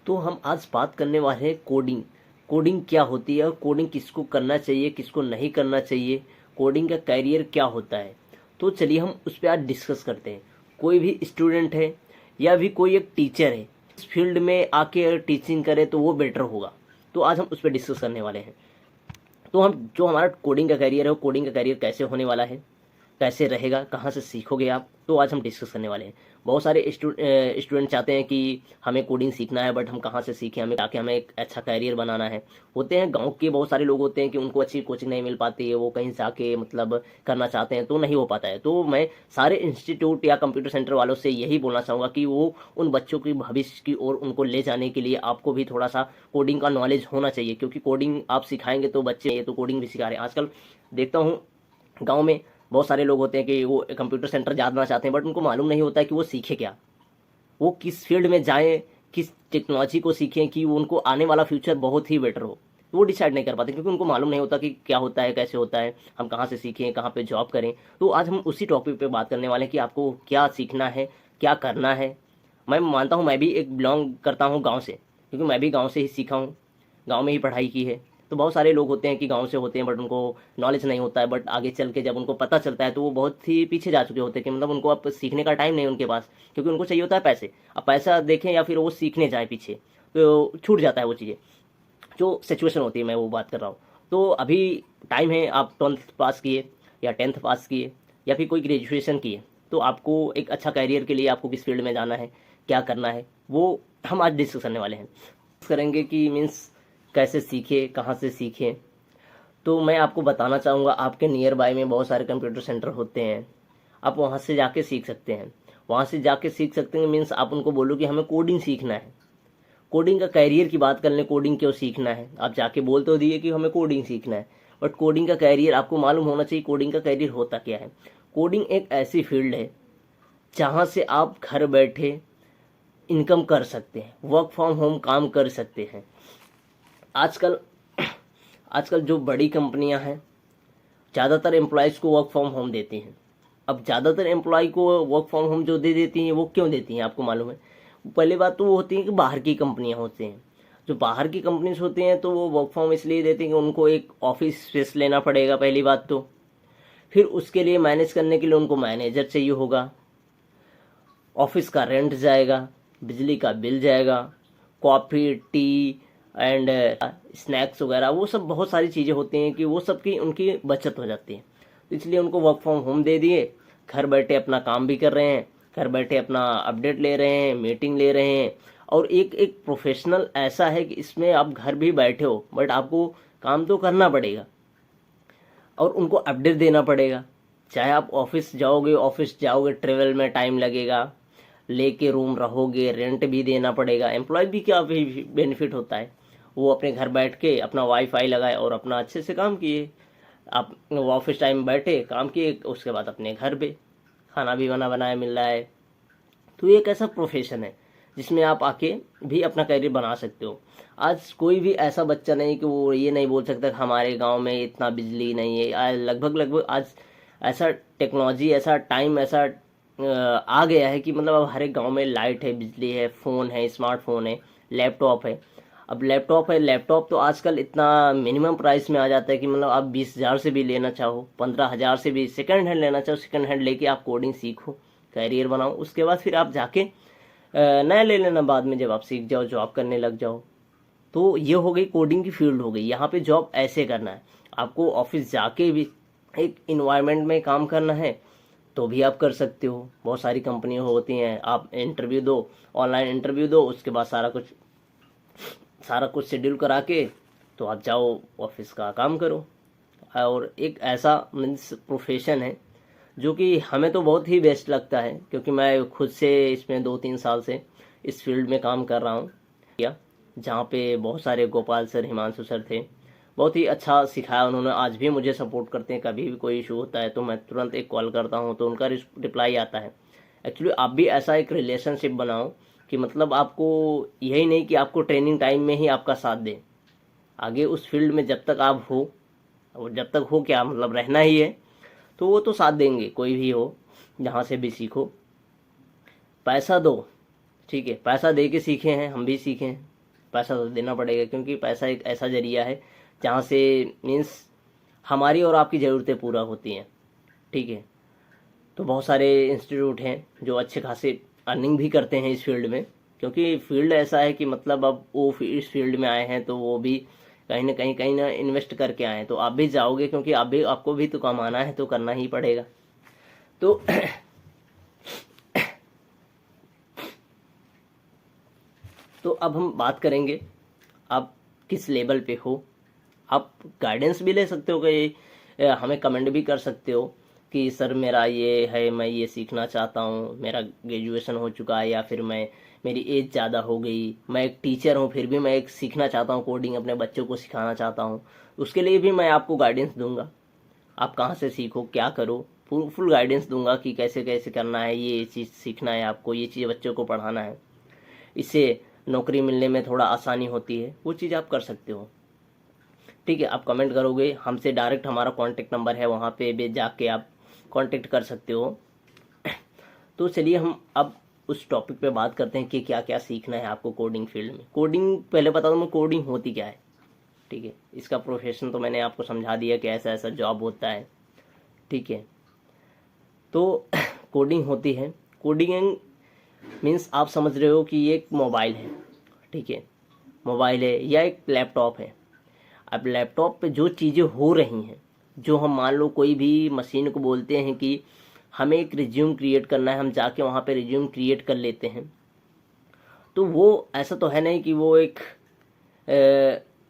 तो हम आज बात करने वाले हैं कोडिंग। कोडिंग क्या होती है और कोडिंग किसको करना चाहिए, किसको नहीं करना चाहिए, कोडिंग का कैरियर क्या होता है। तो चलिए हम उस पर आज डिस्कस करते हैं। कोई भी स्टूडेंट है या भी कोई एक टीचर है, इस फील्ड में आके टीचिंग करे तो वो बेटर होगा। तो आज हम उस पर डिस्कस करने वाले हैं। तो हम जो हमारा कोडिंग का कैरियर है, वो कोडिंग का कैरियर कैसे होने वाला है, कैसे रहेगा, कहाँ से सीखोगे आप, तो आज हम डिस्कस करने वाले हैं। बहुत सारे स्टूडेंट चाहते हैं कि हमें कोडिंग सीखना है, बट हम कहाँ से सीखें, हमें ताकि हमें एक अच्छा कैरियर बनाना है। होते हैं गांव के बहुत सारे लोग होते हैं कि उनको अच्छी कोचिंग नहीं मिल पाती है, वो कहीं जाके मतलब करना चाहते हैं तो नहीं हो पाता है। तो मैं सारे इंस्टीट्यूट या कंप्यूटर सेंटर वालों से यही बोलना चाहूँगा कि वो उन बच्चों की भविष्य की ओर उनको ले जाने के लिए आपको भी थोड़ा सा कोडिंग का नॉलेज होना चाहिए, क्योंकि कोडिंग आप सिखाएंगे तो बच्चे ये तो कोडिंग भी सिखा रहे हैं। आजकल देखता हूँ गाँव में बहुत सारे लोग होते हैं कि वो कंप्यूटर सेंटर जाना चाहते हैं, बट उनको मालूम नहीं होता है कि वो सीखे क्या, वो किस फील्ड में जाएं, किस टेक्नोलॉजी को सीखें कि वो उनको आने वाला फ्यूचर बहुत ही बेटर हो। तो वो डिसाइड नहीं कर पाते क्योंकि उनको मालूम नहीं होता कि क्या होता है, कैसे होता है, हम कहाँ से सीखें, कहाँ पे जॉब करें। तो आज हम उसी टॉपिक पे बात करने वाले हैं कि आपको क्या सीखना है, क्या करना है। मैं मानता हूँ, मैं भी एक बिलोंग करता हूँ गाँव से, क्योंकि मैं भी गाँव से ही सीखा हूँ, गाँव में ही पढ़ाई की है। तो बहुत सारे लोग होते हैं कि गांव से होते हैं बट उनको नॉलेज नहीं होता है, बट आगे चल के जब उनको पता चलता है तो वो बहुत ही पीछे जा चुके होते हैं कि मतलब उनको अब सीखने का टाइम नहीं उनके पास, क्योंकि उनको चाहिए होता है पैसे। अब पैसा देखें या फिर वो सीखने जाए पीछे, तो छूट जाता है वो चीज़ें। जो सिचुएशन होती है मैं वो बात कर रहा हूँ। तो अभी टाइम है, आप 12th पास किए या 10th पास किए या फिर कोई ग्रेजुएशन किए, तो आपको एक अच्छा करियर के लिए आपको किस फील्ड में जाना है, क्या करना है, वो हम आज डिस्कस करने वाले हैं। करेंगे कि मीन्स कैसे सीखे, कहाँ से सीखें। तो मैं आपको बताना चाहूँगा, आपके नियर बाय में बहुत सारे कंप्यूटर सेंटर होते हैं, आप वहाँ से जाके सीख सकते हैं। वहाँ से जाके सीख सकते हैं मीन्स आप उनको बोलो कि हमें कोडिंग सीखना है। कोडिंग का कैरियर की बात कर लें, कोडिंग क्यों सीखना है, आप जाके बोल तो दिए कि हमें कोडिंग सीखना है, बट कोडिंग का कैरियर आपको मालूम होना चाहिए। कोडिंग का कैरियर होता क्या है। कोडिंग एक ऐसी फील्ड है जहाँ से आप घर बैठे इनकम कर सकते हैं, वर्क फ्रॉम होम काम कर सकते हैं। आजकल आजकल जो बड़ी कंपनियां हैं ज़्यादातर एम्प्लॉयज़ को वर्क फ्रॉम होम देती हैं। अब ज़्यादातर एम्प्लॉय को वर्क फ्रॉम होम जो दे देती हैं, वो क्यों देती हैं आपको मालूम है। पहली बात तो वो होती है कि बाहर की कंपनियां होती हैं। जो बाहर की कंपनीज होती हैं तो वो वर्क फ्रॉम इसलिए देती हैं कि उनको एक ऑफिस स्पेस लेना पड़ेगा पहली बात तो, फिर उसके लिए मैनेज करने के लिए उनको मैनेजर चाहिए होगा, ऑफिस का रेंट जाएगा, बिजली का बिल जाएगा, कॉफ़ी टी एंड स्नैक्स वगैरह, वो सब बहुत सारी चीज़ें होती हैं कि वो सब की उनकी बचत हो जाती है। तो इसलिए उनको वर्क फ्रॉम होम दे दिए, घर बैठे अपना काम भी कर रहे हैं, घर बैठे अपना अपडेट ले रहे हैं, मीटिंग ले रहे हैं। और एक एक प्रोफेशनल ऐसा है कि इसमें आप घर भी बैठे हो बट आपको काम तो करना पड़ेगा और उनको अपडेट देना पड़ेगा। चाहे आप ऑफिस जाओगे ट्रेवल में टाइम लगेगा, लेके रूम रहोगे, रेंट भी देना पड़ेगा। एम्प्लॉय भी क्या बेनिफिट होता है, वो अपने घर बैठ के अपना वाईफाई लगाए और अपना अच्छे से काम किए। आप ऑफिस टाइम बैठे काम किए, उसके बाद अपने घर पे खाना भी बना बनाया मिल रहा है। तो ये एक ऐसा प्रोफेशन है जिसमें आप आके भी अपना करियर बना सकते हो। आज कोई भी ऐसा बच्चा नहीं कि वो ये नहीं बोल सकता कि हमारे गांव में इतना बिजली नहीं है। आज लगभग लगभग आज ऐसा टेक्नोलॉजी, ऐसा टाइम ऐसा आ गया है कि मतलब अब हर एक गाँव में लाइट है, बिजली है, फ़ोन है, स्मार्टफोन है, लैपटॉप है। अब लैपटॉप है, लैपटॉप तो आजकल इतना मिनिमम प्राइस में आ जाता है कि मतलब आप 20,000 से भी लेना चाहो, 15,000 से भी सेकंड हैंड लेना चाहो, सेकंड हैंड लेके आप कोडिंग सीखो, कैरियर बनाओ। उसके बाद फिर आप जाके नया ले लेना बाद में, जब आप सीख जाओ, जॉब करने लग जाओ। तो ये हो गई कोडिंग की फील्ड हो गई। यहाँ पे जॉब ऐसे करना है, आपको ऑफिस जाके भी एक इन्वायरमेंट में काम करना है तो भी आप कर सकते हो। बहुत सारी कंपनियां होती हैं, आप इंटरव्यू दो, ऑनलाइन इंटरव्यू दो, उसके बाद सारा कुछ शेड्यूल करा के तो आप जाओ ऑफिस का काम करो। और एक ऐसा मीन्स प्रोफेशन है जो कि हमें तो बहुत ही बेस्ट लगता है, क्योंकि मैं खुद से इसमें 2-3 साल से इस फील्ड में काम कर रहा हूँ, जहाँ पे बहुत सारे गोपाल सर, हिमांशु सर थे। बहुत ही अच्छा सिखाया उन्होंने, आज भी मुझे सपोर्ट करते हैं। कभी भी कोई इशू होता है तो मैं तुरंत एक कॉल करता हूँ तो उनका रिप्लाई आता है। एक्चुअली आप भी ऐसा एक रिलेशनशिप बनाओ कि मतलब आपको यही नहीं कि आपको ट्रेनिंग टाइम में ही आपका साथ दें, आगे उस फील्ड में जब तक आप हो, और जब तक हो क्या मतलब रहना ही है, तो वो तो साथ देंगे, कोई भी हो, जहाँ से भी सीखो। पैसा दो, ठीक है, पैसा दे के सीखे हैं, हम भी सीखे हैं, पैसा तो देना पड़ेगा, क्योंकि पैसा एक ऐसा जरिया है जहाँ से मीन्स हमारी और आपकी ज़रूरतें पूरा होती हैं। ठीक है, तो बहुत सारे इंस्टीट्यूट हैं जो अच्छे खासे अर्निंग भी करते हैं इस फील्ड में, क्योंकि फील्ड ऐसा है कि मतलब अब वो इस फील्ड में आए हैं तो वो भी कहीं ना इन्वेस्ट करके आए हैं, तो आप भी जाओगे, क्योंकि आपको भी तो कमाना है, तो करना ही पड़ेगा। तो तो अब हम बात करेंगे आप किस लेवल पे हो। आप गाइडेंस भी ले सकते हो, कि हमें कमेंट भी कर सकते हो कि सर मेरा ये है, मैं ये सीखना चाहता हूँ, मेरा ग्रेजुएशन हो चुका है, या फिर मेरी एज ज़्यादा हो गई, मैं एक टीचर हूँ फिर भी मैं एक सीखना चाहता हूँ कोडिंग, अपने बच्चों को सिखाना चाहता हूँ। उसके लिए भी मैं आपको गाइडेंस दूंगा, आप कहाँ से सीखो, क्या करो, फुल गाइडेंस दूंगा कि कैसे कैसे करना है, ये चीज़ सीखना है आपको, ये चीज़ बच्चों को पढ़ाना है, इससे नौकरी मिलने में थोड़ा आसानी होती है, वो चीज़ आप कर सकते हो। ठीक है, आप कमेंट करोगे हमसे, डायरेक्ट हमारा कॉन्टेक्ट नंबर है, वहाँ पे भी जाके आप कांटेक्ट कर सकते हो। तो चलिए हम अब उस टॉपिक पे बात करते हैं कि क्या क्या सीखना है आपको कोडिंग फील्ड में। कोडिंग पहले बता दूं मैं, कोडिंग होती क्या है। ठीक है, इसका प्रोफेशन तो मैंने आपको समझा दिया कि ऐसा ऐसा जॉब होता है। ठीक है, तो कोडिंग होती है, कोडिंग मीन्स आप समझ रहे हो कि ये एक मोबाइल है। ठीक है, मोबाइल है या एक लैपटॉप है। अब लैपटॉप पे जो चीज़ें हो रही हैं, जो हम मान लो कोई भी मशीन को बोलते हैं कि हमें एक रिज्यूम क्रिएट करना है, हम जाके वहाँ पे रिज्यूम क्रिएट कर लेते हैं, तो वो ऐसा तो है नहीं कि वो एक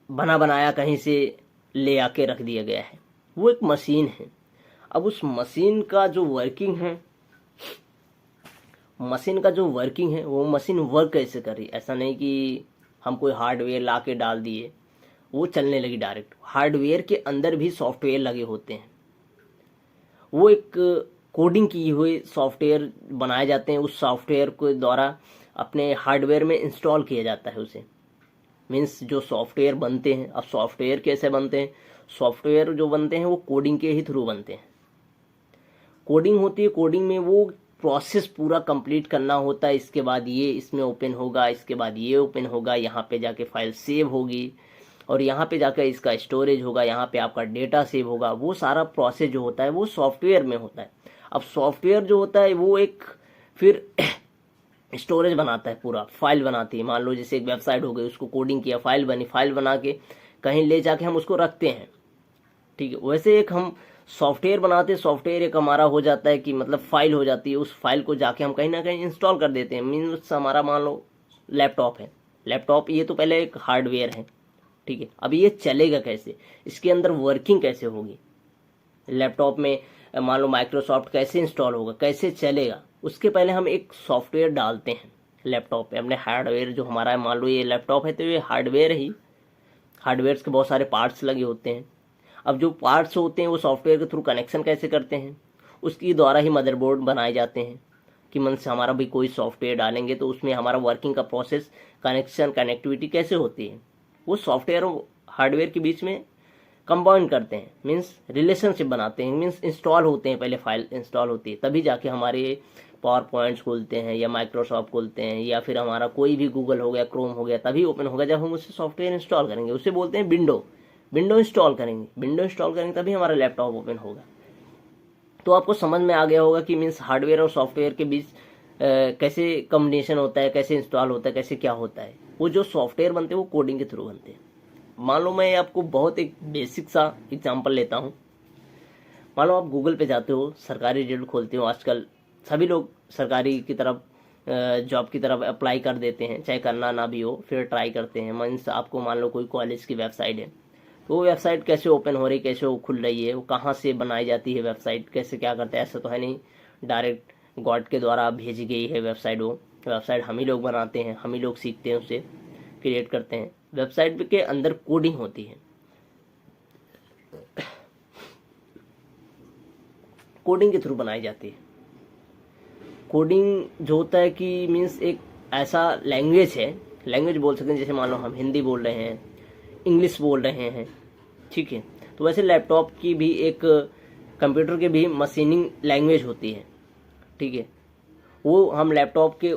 बना बनाया कहीं से ले आके रख दिया गया है, वो एक मशीन है। अब उस मशीन का जो वर्किंग है, वो मशीन वर्क कैसे कर रही है, ऐसा नहीं कि हम कोई हार्डवेयर ला के डाल दिए वो चलने लगी डायरेक्ट। हार्डवेयर के अंदर भी सॉफ्टवेयर लगे होते हैं, वो एक कोडिंग की हुई सॉफ्टवेयर बनाए जाते हैं, उस सॉफ्टवेयर के द्वारा अपने हार्डवेयर में इंस्टॉल किया जाता है उसे। मीन्स जो सॉफ्टवेयर बनते हैं, अब सॉफ्टवेयर कैसे बनते हैं, सॉफ्टवेयर जो बनते हैं वो कोडिंग के ही थ्रू बनते हैं। कोडिंग होती है, कोडिंग में वो प्रोसेस पूरा कंप्लीट करना होता है, इसके बाद ये इसमें ओपन होगा, इसके बाद ये ओपन होगा, यहाँ पे जाके फाइल सेव होगी, और यहाँ पे जाकर इसका स्टोरेज होगा, यहाँ पे आपका डेटा सेव होगा। वो सारा प्रोसेस जो होता है वो सॉफ्टवेयर में होता है। अब सॉफ्टवेयर जो होता है वो एक फिर स्टोरेज बनाता है, पूरा फाइल बनाती है। मान लो जैसे एक वेबसाइट हो गई, उसको कोडिंग किया, फाइल बनी, फाइल बना के कहीं ले जाके हम उसको रखते हैं। ठीक है, वैसे एक हम सॉफ्टवेयर बनाते हैं, सॉफ्टवेयर एक हमारा हो जाता है कि मतलब फाइल हो जाती है, उस फाइल को जाके हम कहीं ना कहीं इंस्टॉल कर देते हैं। मीन्स हमारा मान लो लैपटॉप है, लैपटॉप ये तो पहले एक हार्डवेयर है। ठीक है, अब ये चलेगा कैसे, इसके अंदर वर्किंग कैसे होगी, लैपटॉप में मान लो माइक्रोसॉफ्ट कैसे इंस्टॉल होगा, कैसे चलेगा, उसके पहले हम एक सॉफ्टवेयर डालते हैं लैपटॉप पे, अपने हार्डवेयर जो हमारा है। मान लो ये लैपटॉप है तो ये हार्डवेयर ही, हार्डवेयर के बहुत सारे पार्ट्स लगे होते हैं। अब जो पार्ट्स होते हैं वो सॉफ्टवेयर के थ्रू कनेक्शन कैसे करते हैं, उसकी द्वारा ही मदरबोर्ड बनाए जाते हैं, कि मन से हमारा भी कोई सॉफ्टवेयर डालेंगे तो उसमें हमारा वर्किंग का प्रोसेस, कनेक्शन, कनेक्टिविटी कैसे होती है, वो सॉफ्टवेयर और हार्डवेयर के बीच में कंबाइन करते हैं। मीन्स रिलेशनशिप बनाते हैं, मीन्स इंस्टॉल होते हैं, पहले फाइल इंस्टॉल होती है, तभी जाके हमारे पावर पॉइंट्स खोलते हैं या माइक्रोसॉफ्ट खोलते हैं, या फिर हमारा कोई भी गूगल हो गया, क्रोम हो गया, तभी ओपन होगा जब हम उससे सॉफ्टवेयर इंस्टॉल करेंगे। उसे बोलते हैं विंडो इंस्टॉल करेंगे, तभी हमारा लैपटॉप ओपन होगा। तो आपको समझ में आ गया होगा कि मीन्स हार्डवेयर और सॉफ्टवेयर के बीच कैसे कम्बिनेशन होता है, कैसे इंस्टॉल होता है, कैसे क्या होता है। वो जो सॉफ्टवेयर बनते हैं वो कोडिंग के थ्रू बनते हैं। मान लो मैं आपको बहुत एक बेसिक सा एग्जांपल लेता हूँ। मान लो आप गूगल पे जाते हो, सरकारी रिजल्ट खोलते हो, आजकल सभी लोग सरकारी की तरफ जॉब की तरफ अप्लाई कर देते हैं, चाहे करना ना भी हो, फिर ट्राई करते हैं। मीन्स आपको मान लो कोई कॉलेज की वेबसाइट है, तो वो वेबसाइट कैसे ओपन हो रही, कैसे वो खुल रही है, वो कहाँ से बनाई जाती है वेबसाइट, कैसे क्या करते हैं, ऐसा तो है नहीं डायरेक्ट गॉड के द्वारा भेजी गई है वेबसाइट। वो वेबसाइट हम ही लोग बनाते हैं, हम ही लोग सीखते हैं, उसे क्रिएट करते हैं। वेबसाइट के अंदर कोडिंग होती है, कोडिंग के थ्रू बनाई जाती है। कोडिंग जो होता है कि मीन्स एक ऐसा लैंग्वेज है, लैंग्वेज बोल सकते हैं, जैसे मान लो हम हिंदी बोल रहे हैं, इंग्लिश बोल रहे हैं। ठीक है, तो वैसे लैपटॉप की भी एक, कंप्यूटर की भी मशीनिंग लैंग्वेज होती है। ठीक है, वो हम लैपटॉप के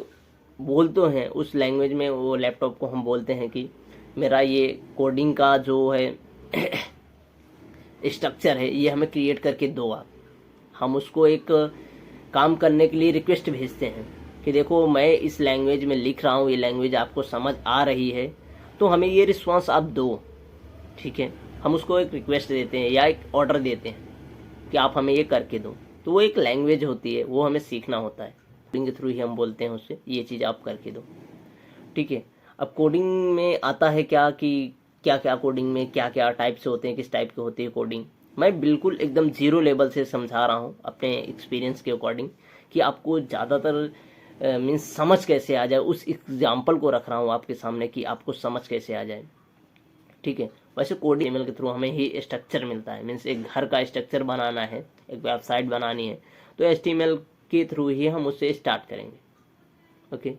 बोल तो हैं उस लैंग्वेज में, वो लैपटॉप को हम बोलते हैं कि मेरा ये कोडिंग का जो है स्ट्रक्चर है ये हमें क्रिएट करके दो आप। हम उसको एक काम करने के लिए रिक्वेस्ट भेजते हैं कि देखो मैं इस लैंग्वेज में लिख रहा हूँ, ये लैंग्वेज आपको समझ आ रही है तो हमें ये रिस्पॉन्स आप दो, ठीक है। हम उसको एक रिक्वेस्ट देते हैं या एक ऑर्डर देते हैं कि आप हमें ये करके दो। तो वो एक लैंग्वेज होती है, वो हमें सीखना होता है। कोडिंग के थ्रू ही हम बोलते हैं उससे ये चीज़ आप करके दो, ठीक है। अब कोडिंग में आता है क्या कि क्या क्या कोडिंग में क्या क्या टाइप से होते हैं, किस टाइप के होती है कोडिंग। मैं बिल्कुल एकदम जीरो लेवल से समझा रहा हूँ अपने एक्सपीरियंस के अकॉर्डिंग कि आपको ज़्यादातर मीन्स समझ कैसे आ जाए, उस एग्जाम्पल को रख रहा हूँ आपके सामने कि आपको समझ कैसे आ जाए, ठीक है। वैसे कोडिंग HTML के थ्रू हमें ही स्ट्रक्चर मिलता है, मीन्स एक घर का स्ट्रक्चर बनाना है, एक वेबसाइट बनानी है तो HTML के थ्रू ही हम उससे स्टार्ट करेंगे, ओके।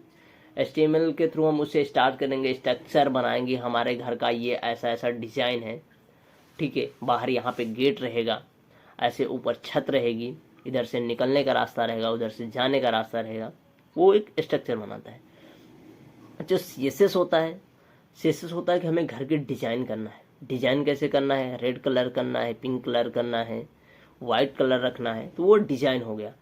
HTML के थ्रू हम उससे स्टार्ट करेंगे, स्ट्रक्चर बनाएंगे, हमारे घर का ये ऐसा ऐसा डिज़ाइन है, ठीक है। बाहर यहाँ पे गेट रहेगा, ऐसे ऊपर छत रहेगी, इधर से निकलने का रास्ता रहेगा, उधर से जाने का रास्ता रहेगा, वो एक स्ट्रक्चर बनाता है। जो CSS होता है, CSS होता है कि हमें घर के डिज़ाइन करना है। डिज़ाइन कैसे करना है, रेड कलर करना है, पिंक कलर करना है, वाइट कलर रखना है, तो वो डिज़ाइन हो गया।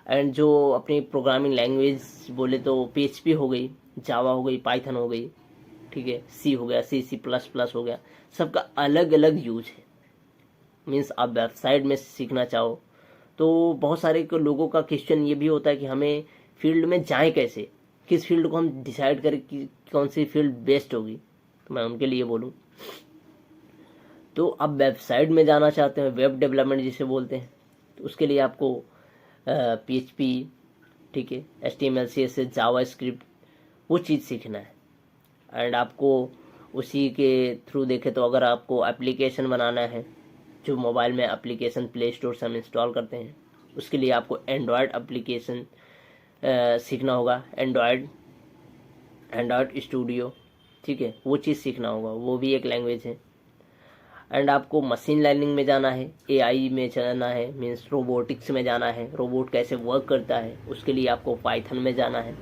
एंड जो अपनी प्रोग्रामिंग लैंग्वेज बोले तो PHP हो गई, जावा हो गई, पाइथन हो गई, ठीक है, C हो गया, C++ हो गया, सबका अलग अलग यूज है। मीन्स आप वेबसाइट में सीखना चाहो तो बहुत सारे लोगों का क्वेश्चन ये भी होता है कि हमें फील्ड में जाएं कैसे, किस फील्ड को हम डिसाइड करें कि कौन सी फील्ड बेस्ट होगी। तो मैं उनके लिए बोलूँ तो आप वेबसाइट में जाना चाहते हैं, वेब डेवलपमेंट जिसे बोलते हैं, तो उसके लिए आपको PHP, ठीक है, HTML CSS जावा स्क्रिप्ट वो चीज़ सीखना है। एंड आपको उसी के थ्रू देखें तो अगर आपको एप्लीकेशन बनाना है, जो मोबाइल में एप्लीकेशन प्ले स्टोर से हम इंस्टॉल करते हैं, उसके लिए आपको एंड्रॉयड एप्लीकेशन सीखना होगा, एंड्रॉयड स्टूडियो, ठीक है, वो चीज़ सीखना होगा, वो भी एक लैंग्वेज है। एंड आपको मशीन लर्निंग में जाना है, AI में जाना है, मीन्स रोबोटिक्स में जाना है, रोबोट कैसे वर्क करता है, उसके लिए आपको पाइथन में जाना है,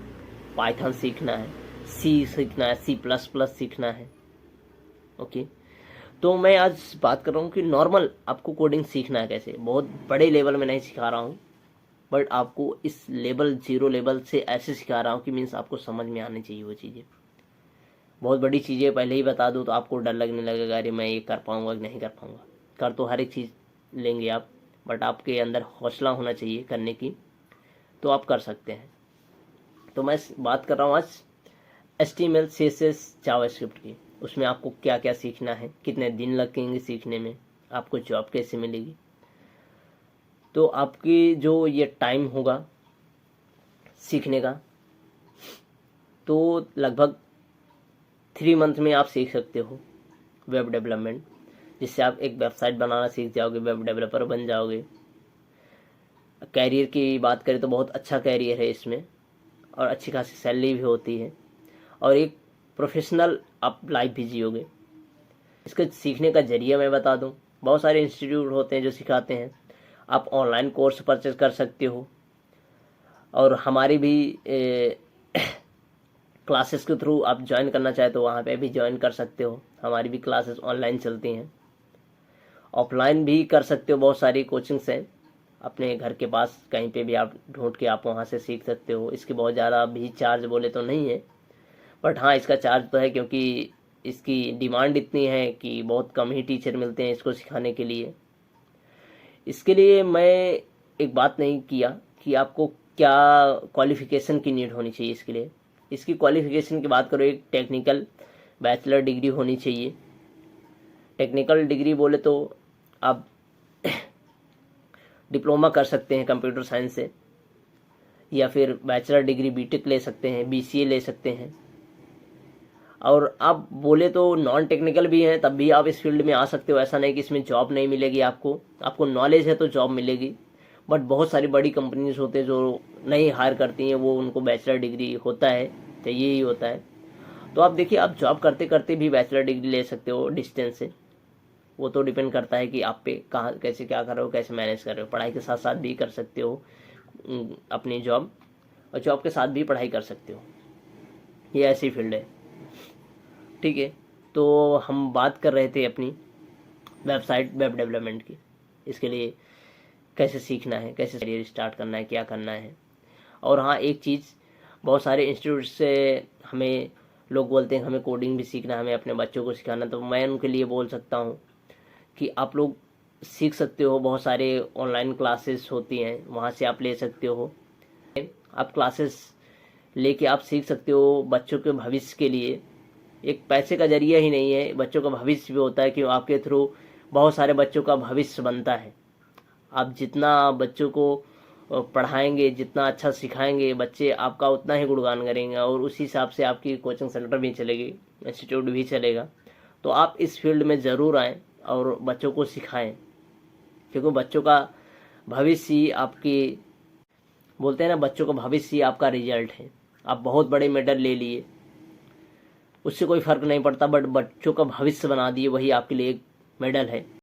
पाइथन सीखना है, C सीखना है, C++ सीखना है, ओके। तो मैं आज बात कर रहा हूँ कि नॉर्मल आपको कोडिंग सीखना है कैसे, बहुत बड़े लेवल में नहीं सिखा रहा हूँ, बट आपको इस लेवल जीरो लेवल से ऐसे सिखा रहा हूँ कि मीन्स आपको समझ में आनी चाहिए वो चीज़ें। बहुत बड़ी चीज़ें पहले ही बता दूँ तो आपको डर लगने लगेगा, अरे मैं ये कर पाऊँगा कि नहीं कर पाऊँगा। कर तो हर एक चीज़ लेंगे आप, बट आपके अंदर हौसला होना चाहिए करने की, तो आप कर सकते हैं। तो मैं बात कर रहा हूँ आज HTML CSS जावास्क्रिप्ट की। उसमें आपको क्या क्या सीखना है, कितने दिन लगेंगे सीखने में, आपको जॉब कैसे मिलेगी। तो आपकी जो ये टाइम होगा सीखने का, तो लगभग 3 मंथ में आप सीख सकते हो वेब डेवलपमेंट, जिससे आप एक वेबसाइट बनाना सीख जाओगे, वेब डेवलपर बन जाओगे। कैरियर की बात करें तो बहुत अच्छा कैरियर है इसमें, और अच्छी खासी सैलरी भी होती है, और एक प्रोफेशनल आप लाइफ भी जियोगे। इसके सीखने का जरिया मैं बता दूं, बहुत सारे इंस्टीट्यूट होते हैं जो सिखाते हैं। आप ऑनलाइन कोर्स परचेज कर सकते हो, और हमारी भी क्लासेस के थ्रू आप ज्वाइन करना चाहे तो वहाँ पे भी ज्वाइन कर सकते हो। हमारी भी क्लासेस ऑनलाइन चलती हैं, ऑफलाइन भी कर सकते हो। बहुत सारी कोचिंग्स हैं अपने घर के पास, कहीं पे भी आप ढूंढ के आप वहाँ से सीख सकते हो। इसके बहुत ज़्यादा भी चार्ज बोले तो नहीं है, बट हाँ इसका चार्ज तो है, क्योंकि इसकी डिमांड इतनी है कि बहुत कम ही टीचर मिलते हैं इसको सिखाने के लिए। इसके लिए मैं एक बात नहीं किया कि आपको क्या क्वालिफ़िकेशन की नीड होनी चाहिए इसके लिए। इसकी क्वालिफ़िकेशन की बात करो, एक टेक्निकल बैचलर डिग्री होनी चाहिए। टेक्निकल डिग्री बोले तो आप डिप्लोमा कर सकते हैं कंप्यूटर साइंस से, या फिर बैचलर डिग्री BTech ले सकते हैं, BCA ले सकते हैं। और आप बोले तो नॉन टेक्निकल भी हैं, तब भी आप इस फील्ड में आ सकते हो। ऐसा नहीं कि इसमें जॉब नहीं मिलेगी आपको नॉलेज है तो जॉब मिलेगी। बट बहुत सारी बड़ी कंपनीज होते हैं जो नहीं हायर करती हैं, वो उनको बैचलर डिग्री होता है, चाहिए ही होता है। तो आप देखिए, आप जॉब करते करते भी बैचलर डिग्री ले सकते हो डिस्टेंस से। वो तो डिपेंड करता है कि आप पे कहाँ कैसे क्या कर रहे हो, कैसे मैनेज कर रहे हो। पढ़ाई के साथ साथ भी कर सकते हो अपनी जॉब, और जॉब के साथ भी पढ़ाई कर सकते हो। ये ऐसी फील्ड है, ठीक है। तो हम बात कर रहे थे अपनी वेबसाइट वेब डेवलपमेंट की, इसके लिए कैसे सीखना है, कैसे करियर स्टार्ट करना है, क्या करना है। और हाँ, एक चीज़, बहुत सारे इंस्टीट्यूट से हमें लोग बोलते हैं हमें कोडिंग भी सीखना है, हमें अपने बच्चों को सिखाना, तो मैं उनके लिए बोल सकता हूँ कि आप लोग सीख सकते हो। बहुत सारे ऑनलाइन क्लासेस होती हैं, वहाँ से आप ले सकते हो। आप क्लासेस लेके आप सीख सकते हो। बच्चों के भविष्य के लिए एक पैसे का जरिया ही नहीं है, बच्चों का भविष्य भी होता है कि आपके थ्रू बहुत सारे बच्चों का भविष्य बनता है। आप जितना बच्चों को पढ़ाएंगे, जितना अच्छा सिखाएंगे, बच्चे आपका उतना ही गुणगान करेंगे, और उसी हिसाब से आपकी कोचिंग सेंटर भी चलेगी, इंस्टीट्यूट भी चलेगा। तो आप इस फील्ड में ज़रूर आएँ और बच्चों को सिखाएं, क्योंकि बच्चों का भविष्य ही आपकी, बोलते हैं ना, बच्चों का भविष्य ही आपका रिजल्ट है। आप बहुत बड़े मेडल ले लिए, उससे कोई फ़र्क नहीं पड़ता, बट बच्चों का भविष्य बना दिए, वही आपके लिए एक मेडल है।